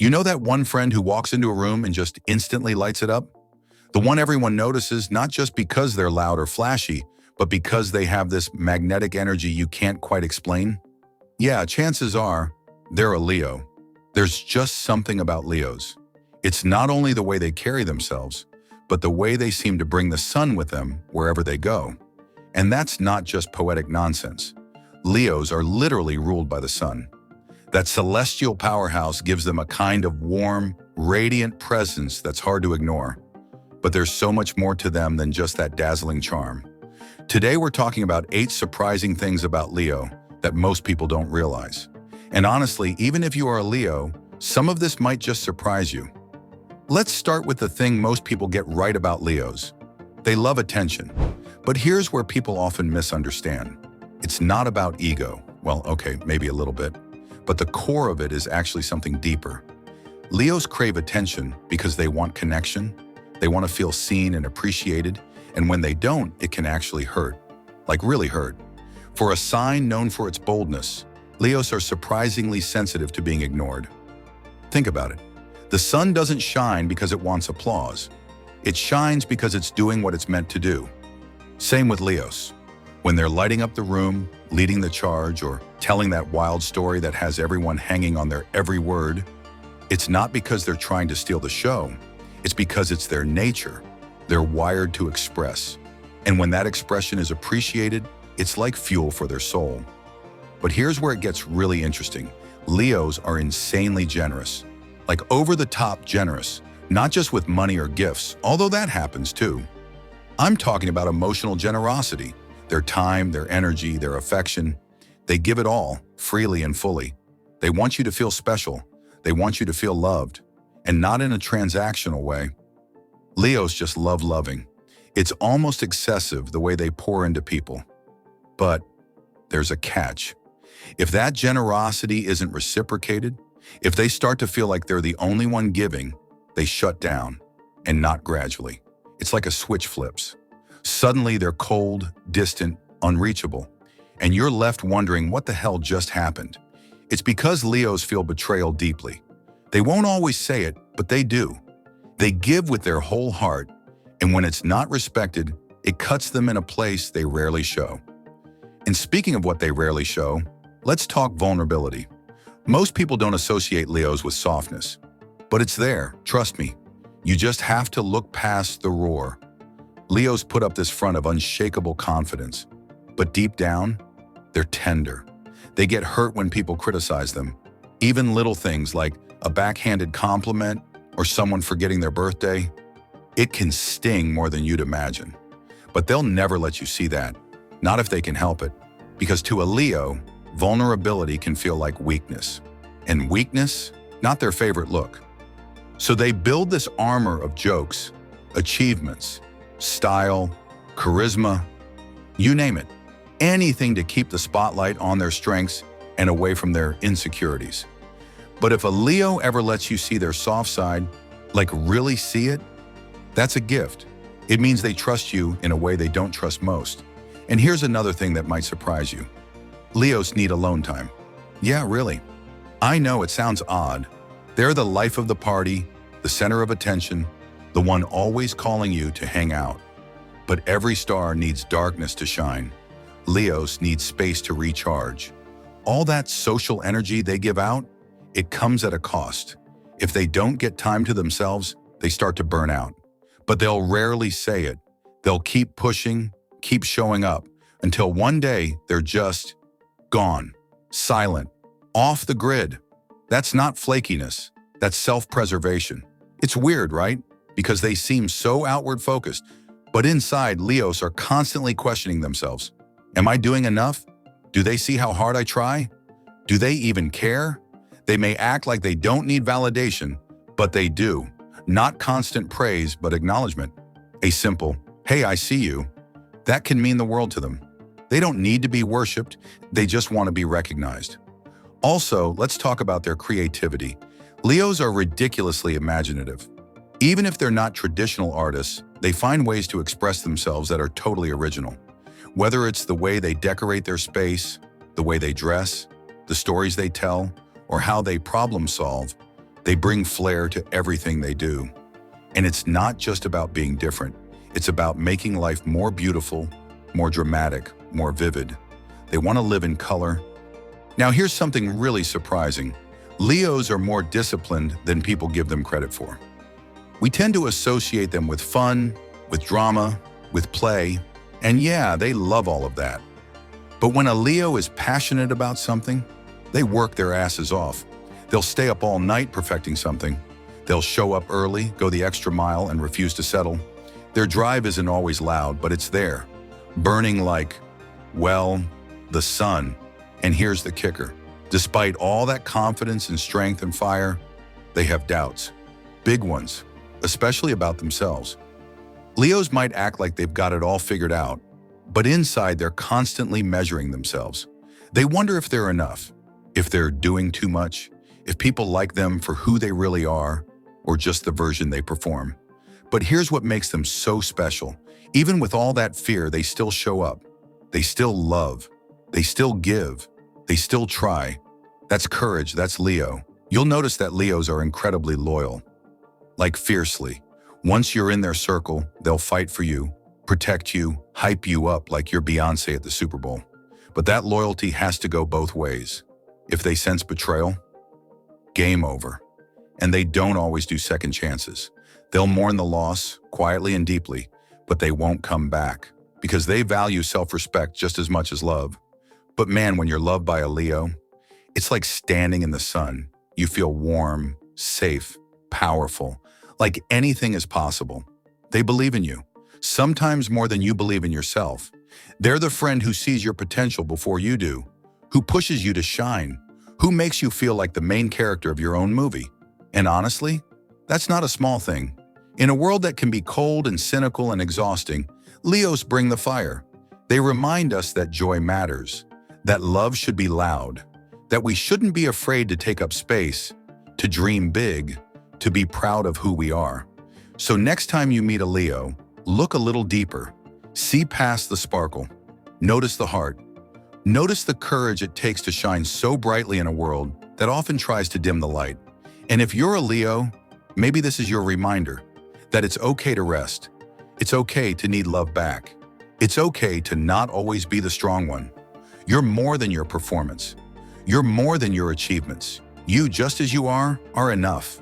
You know that one friend who walks into a room and just instantly lights it up? The one everyone notices not just because they're loud or flashy, but because they have this magnetic energy you can't quite explain? Yeah, chances are they're a Leo. There's just something about Leos. It's not only the way they carry themselves, but the way they seem to bring the sun with them wherever they go. And that's not just poetic nonsense. Leos are literally ruled by the sun. That celestial powerhouse gives them a kind of warm, radiant presence that's hard to ignore. But there's so much more to them than just that dazzling charm. Today we're talking about 8 surprising things about Leo that most people don't realize. And honestly, even if you are a Leo, some of this might just surprise you. Let's start with the thing most people get right about Leos. They love attention. But here's where people often misunderstand. It's not about ego. Well, okay, maybe a little bit. But the core of it is actually something deeper. Leos crave attention because they want connection. They want to feel seen and appreciated. And when they don't, it can actually hurt. Like really hurt. For a sign known for its boldness, Leos are surprisingly sensitive to being ignored. Think about it. The sun doesn't shine because it wants applause. It shines because it's doing what it's meant to do. Same with Leos. When they're lighting up the room, leading the charge, or telling that wild story that has everyone hanging on their every word, it's not because they're trying to steal the show. It's because it's their nature. They're wired to express. And when that expression is appreciated, it's like fuel for their soul. But here's where it gets really interesting. Leos are insanely generous. Like over-the-top generous, not just with money or gifts, although that happens too. I'm talking about emotional generosity. Their time, their energy, their affection. They give it all, freely and fully. They want you to feel special. They want you to feel loved. And not in a transactional way. Leos just love loving. It's almost excessive the way they pour into people. But there's a catch. If that generosity isn't reciprocated, if they start to feel like they're the only one giving, they shut down, and not gradually. It's like a switch flips. Suddenly they're cold, distant, unreachable, and you're left wondering what the hell just happened. It's because Leos feel betrayal deeply. They won't always say it, but they do. They give with their whole heart, and when it's not respected, it cuts them in a place they rarely show. And speaking of what they rarely show, let's talk vulnerability. Most people don't associate Leos with softness, but it's there, trust me. You just have to look past the roar. Leos put up this front of unshakable confidence, but deep down, they're tender. They get hurt when people criticize them. Even little things like a backhanded compliment or someone forgetting their birthday, it can sting more than you'd imagine. But they'll never let you see that, not if they can help it. Because to a Leo, vulnerability can feel like weakness. And weakness, not their favorite look. So they build this armor of jokes, achievements, style, charisma, you name it. Anything to keep the spotlight on their strengths and away from their insecurities. But if a Leo ever lets you see their soft side, like really see it, that's a gift. It means they trust you in a way they don't trust most. And here's another thing that might surprise you. Leos need alone time. Yeah, really. I know it sounds odd. They're the life of the party, the center of attention, the one always calling you to hang out. But every star needs darkness to shine. Leos need space to recharge. All that social energy they give out, it comes at a cost. If they don't get time to themselves, they start to burn out. But they'll rarely say it. They'll keep pushing, keep showing up, until one day they're just gone, silent, off the grid. That's not flakiness, that's self-preservation. It's weird, right? Because they seem so outward focused, but inside, Leos are constantly questioning themselves. Am I doing enough? Do they see how hard I try? Do they even care? They may act like they don't need validation, but they do. Not constant praise, but acknowledgement. A simple, "Hey, I see you," that can mean the world to them. They don't need to be worshipped, they just want to be recognized. Also, let's talk about their creativity. Leos are ridiculously imaginative. Even if they're not traditional artists, they find ways to express themselves that are totally original. Whether it's the way they decorate their space, the way they dress, the stories they tell, or how they problem solve, They bring flair to everything they do. And it's not just about being different. It's about making life more beautiful, more dramatic, more vivid. They want to live in color. Now here's something really surprising. Leos are more disciplined than people give them credit for. We tend to associate them with fun, with drama, with play, and yeah, they love all of that. But when a Leo is passionate about something, they work their asses off. They'll stay up all night perfecting something. They'll show up early, go the extra mile, and refuse to settle. Their drive isn't always loud, but it's there, burning like, well, the sun. And here's the kicker. Despite all that confidence and strength and fire, they have doubts. Big ones, especially about themselves. Leos might act like they've got it all figured out, but inside they're constantly measuring themselves. They wonder if they're enough, if they're doing too much, if people like them for who they really are, or just the version they perform. But here's what makes them so special. Even with all that fear, they still show up. They still love. They still give. They still try. That's courage, that's Leo. You'll notice that Leos are incredibly loyal. Like fiercely. Once you're in their circle, they'll fight for you, protect you, hype you up like you're Beyonce at the Super Bowl. But that loyalty has to go both ways. If they sense betrayal, game over. And they don't always do second chances. They'll mourn the loss, quietly and deeply, but they won't come back, because they value self-respect just as much as love. But man, when you're loved by a Leo, it's like standing in the sun. You feel warm, safe, powerful, like anything is possible. They believe in you, sometimes more than you believe in yourself. They're the friend who sees your potential before you do, who pushes you to shine, who makes you feel like the main character of your own movie. And honestly, that's not a small thing. In a world that can be cold and cynical and exhausting, Leos bring the fire. They remind us that joy matters, that love should be loud, that we shouldn't be afraid to take up space, to dream big, to be proud of who we are. So next time you meet a Leo, look a little deeper. See past the sparkle. Notice the heart. Notice the courage it takes to shine so brightly in a world that often tries to dim the light. And if you're a Leo, maybe this is your reminder that it's okay to rest. It's okay to need love back. It's okay to not always be the strong one. You're more than your performance. You're more than your achievements. You, just as you are enough.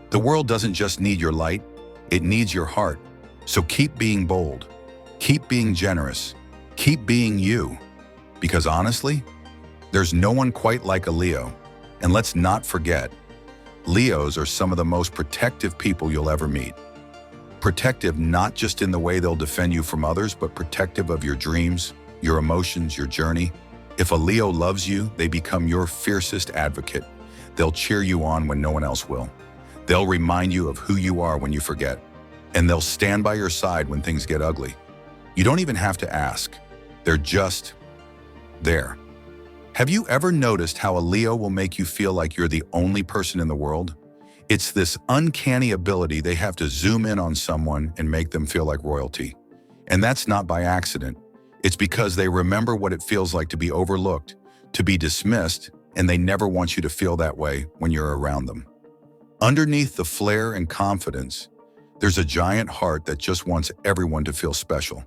The world doesn't just need your light, it needs your heart. So keep being bold. Keep being generous. Keep being you. Because honestly, there's no one quite like a Leo. And let's not forget, Leos are some of the most protective people you'll ever meet. Protective not just in the way they'll defend you from others, but protective of your dreams, your emotions, your journey. If a Leo loves you, they become your fiercest advocate. They'll cheer you on when no one else will. They'll remind you of who you are when you forget. And they'll stand by your side when things get ugly. You don't even have to ask. They're just there. Have you ever noticed how a Leo will make you feel like you're the only person in the world? It's this uncanny ability they have to zoom in on someone and make them feel like royalty. And that's not by accident. It's because they remember what it feels like to be overlooked, to be dismissed, and they never want you to feel that way when you're around them. Underneath the flair and confidence, there's a giant heart that just wants everyone to feel special.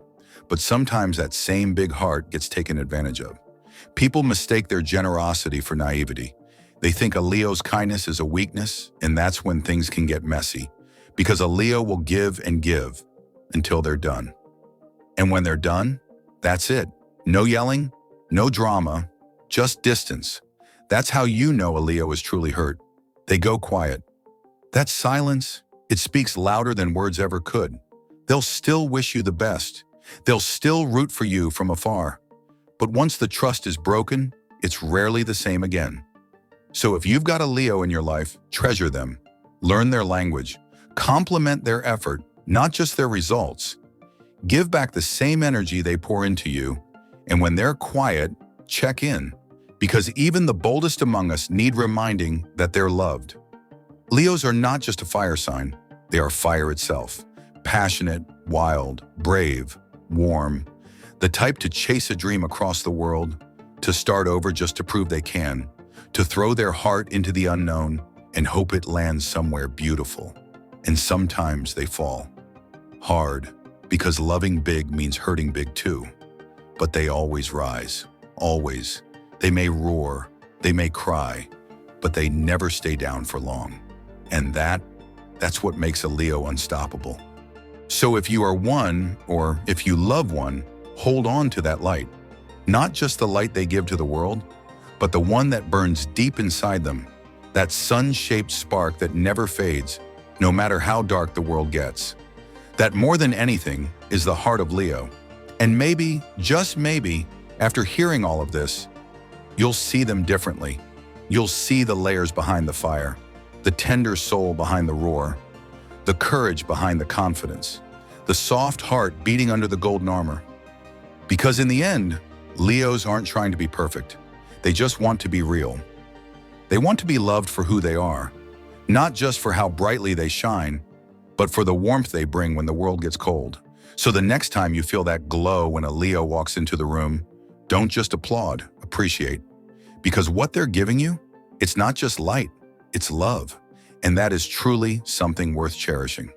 But sometimes that same big heart gets taken advantage of. People mistake their generosity for naivety. They think a Leo's kindness is a weakness, and that's when things can get messy. Because a Leo will give and give until they're done. And when they're done, that's it. No yelling, no drama, just distance. That's how you know a Leo is truly hurt. They go quiet. That silence, it speaks louder than words ever could. They'll still wish you the best. They'll still root for you from afar. But once the trust is broken, it's rarely the same again. So if you've got a Leo in your life, treasure them. Learn their language. Compliment their effort, not just their results. Give back the same energy they pour into you. And when they're quiet, check in. Because even the boldest among us need reminding that they're loved. Leos are not just a fire sign. They are fire itself. Passionate, wild, brave, warm. The type to chase a dream across the world, to start over just to prove they can, to throw their heart into the unknown, and hope it lands somewhere beautiful. And sometimes they fall. Hard, because loving big means hurting big too. But they always rise. Always. They may roar, they may cry, but they never stay down for long. And that's what makes a Leo unstoppable. So if you are one, or if you love one, hold on to that light. Not just the light they give to the world, but the one that burns deep inside them. That sun-shaped spark that never fades, no matter how dark the world gets. That more than anything is the heart of Leo. And maybe, just maybe, after hearing all of this, you'll see them differently. You'll see the layers behind the fire, the tender soul behind the roar, the courage behind the confidence, the soft heart beating under the golden armor. Because in the end, Leos aren't trying to be perfect. They just want to be real. They want to be loved for who they are, not just for how brightly they shine, but for the warmth they bring when the world gets cold. So the next time you feel that glow when a Leo walks into the room, don't just applaud, appreciate. Because what they're giving you, it's not just light, it's love. And that is truly something worth cherishing.